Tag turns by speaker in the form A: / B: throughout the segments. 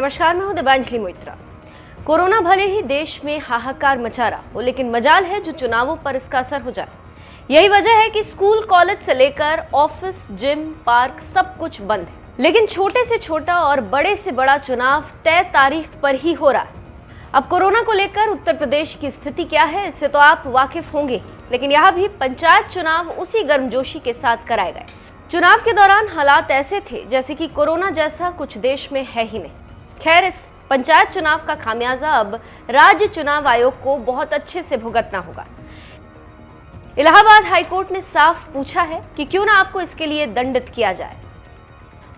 A: नमस्कार, मैं हूं दिव्यांजलि मोइत्रा। कोरोना भले ही देश में हाहाकार मचा रहा हो, लेकिन मजाल है जो चुनावों पर इसका असर हो जाए। यही वजह है कि स्कूल, कॉलेज से लेकर ऑफिस, जिम, पार्क सब कुछ बंद है। लेकिन छोटे से छोटा और बड़े से बड़ा चुनाव तय तारीख पर ही हो रहा है। अब कोरोना को लेकर उत्तर प्रदेश की स्थिति क्या है, इससे तो आप वाकिफ होंगे, लेकिन यहाँ भी पंचायत चुनाव उसी गर्मजोशी के साथ कराए गए। चुनाव के दौरान हालात ऐसे थे जैसे कि कोरोना जैसा कुछ देश में है ही नहीं। खैर, इस पंचायत चुनाव का खामियाजा अब राज्य चुनाव आयोग को बहुत अच्छे से भुगतना होगा। इलाहाबाद हाईकोर्ट ने साफ पूछा है कि क्यों ना आपको इसके लिए दंडित किया जाए।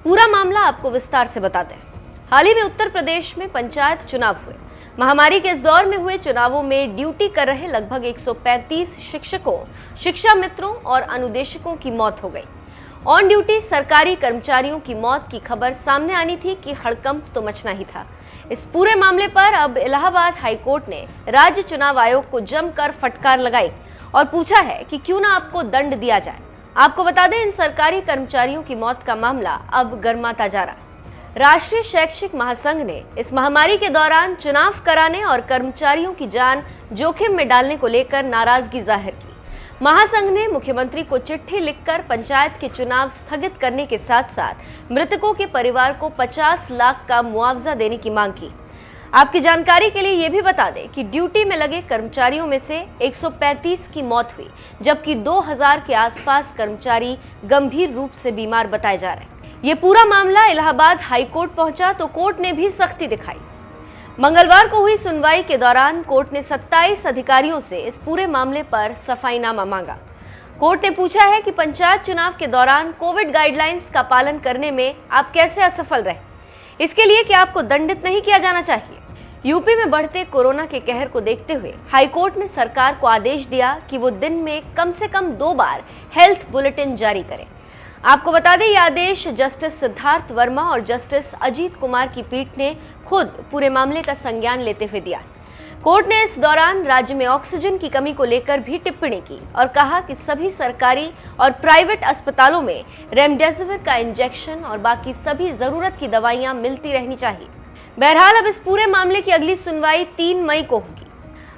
A: पूरा मामला आपको विस्तार से बताते हैं। हाल ही में उत्तर प्रदेश में पंचायत चुनाव हुए। महामारी के इस दौर में हुए चुनावों में ड्यूटी कर रहे लगभग 135 शिक्षकों, शिक्षा मित्रों और अनुदेशकों की मौत हो गई। ऑन ड्यूटी सरकारी कर्मचारियों की मौत की खबर सामने आनी थी कि हड़कंप तो मचना ही था। इस पूरे मामले पर अब इलाहाबाद हाईकोर्ट ने राज्य चुनाव आयोग को जमकर फटकार लगाई और पूछा है कि क्यों ना आपको दंड दिया जाए। आपको बता दें, इन सरकारी कर्मचारियों की मौत का मामला अब गर्माता जा रहा है। राष्ट्रीय शैक्षिक महासंघ ने इस महामारी के दौरान चुनाव कराने और कर्मचारियों की जान जोखिम में डालने को लेकर नाराजगी जाहिर की। महासंघ ने मुख्यमंत्री को चिट्ठी लिखकर पंचायत के चुनाव स्थगित करने के साथ साथ मृतकों के परिवार को 50 लाख का मुआवजा देने की मांग की। आपकी जानकारी के लिए ये भी बता दें कि ड्यूटी में लगे कर्मचारियों में से 135 की मौत हुई, जबकि 2000 के आसपास कर्मचारी गंभीर रूप से बीमार बताए जा रहे हैं। ये पूरा मामला इलाहाबाद हाईकोर्ट पहुंचा तो कोर्ट ने भी सख्ती दिखाई। मंगलवार को हुई सुनवाई के दौरान कोर्ट ने 27 अधिकारियों से इस पूरे मामले पर सफाईनामा मांगा। कोर्ट ने पूछा है कि पंचायत चुनाव के दौरान कोविड गाइडलाइंस का पालन करने में आप कैसे असफल रहे, इसके लिए क्या आपको दंडित नहीं किया जाना चाहिए। यूपी में बढ़ते कोरोना के कहर को देखते हुए हाईकोर्ट ने सरकार को आदेश दिया कि वो दिन में कम से कम 2 बार हेल्थ बुलेटिन जारी करे। आपको बता दें, यह आदेश जस्टिस सिद्धार्थ वर्मा और जस्टिस अजीत कुमार की पीठ ने खुद पूरे मामले का संज्ञान लेते हुए दिया। कोर्ट ने इस दौरान राज्य में ऑक्सीजन की कमी को लेकर भी टिप्पणी की और कहा कि सभी सरकारी और प्राइवेट अस्पतालों में रेमडेसिविर का इंजेक्शन और बाकी सभी जरूरत की दवाइयां मिलती रहनी चाहिए। बहरहाल, अब इस पूरे मामले की अगली सुनवाई 3 मई को होगी।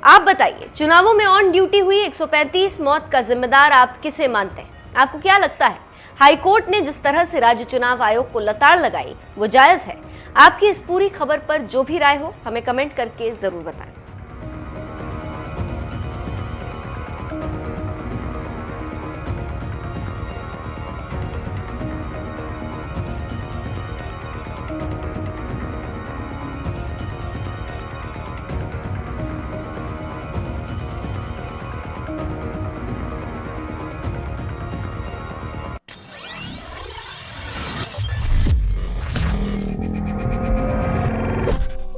A: आप बताइए, चुनावों में ऑन ड्यूटी हुई 135 मौत का जिम्मेदार आप किसे मानते हैं? आपको क्या लगता है, हाईकोर्ट ने जिस तरह से राज्य चुनाव आयोग को लताड़ लगाई वो जायज है? आपकी इस पूरी खबर पर जो भी राय हो, हमें कमेंट करके जरूर बताएं।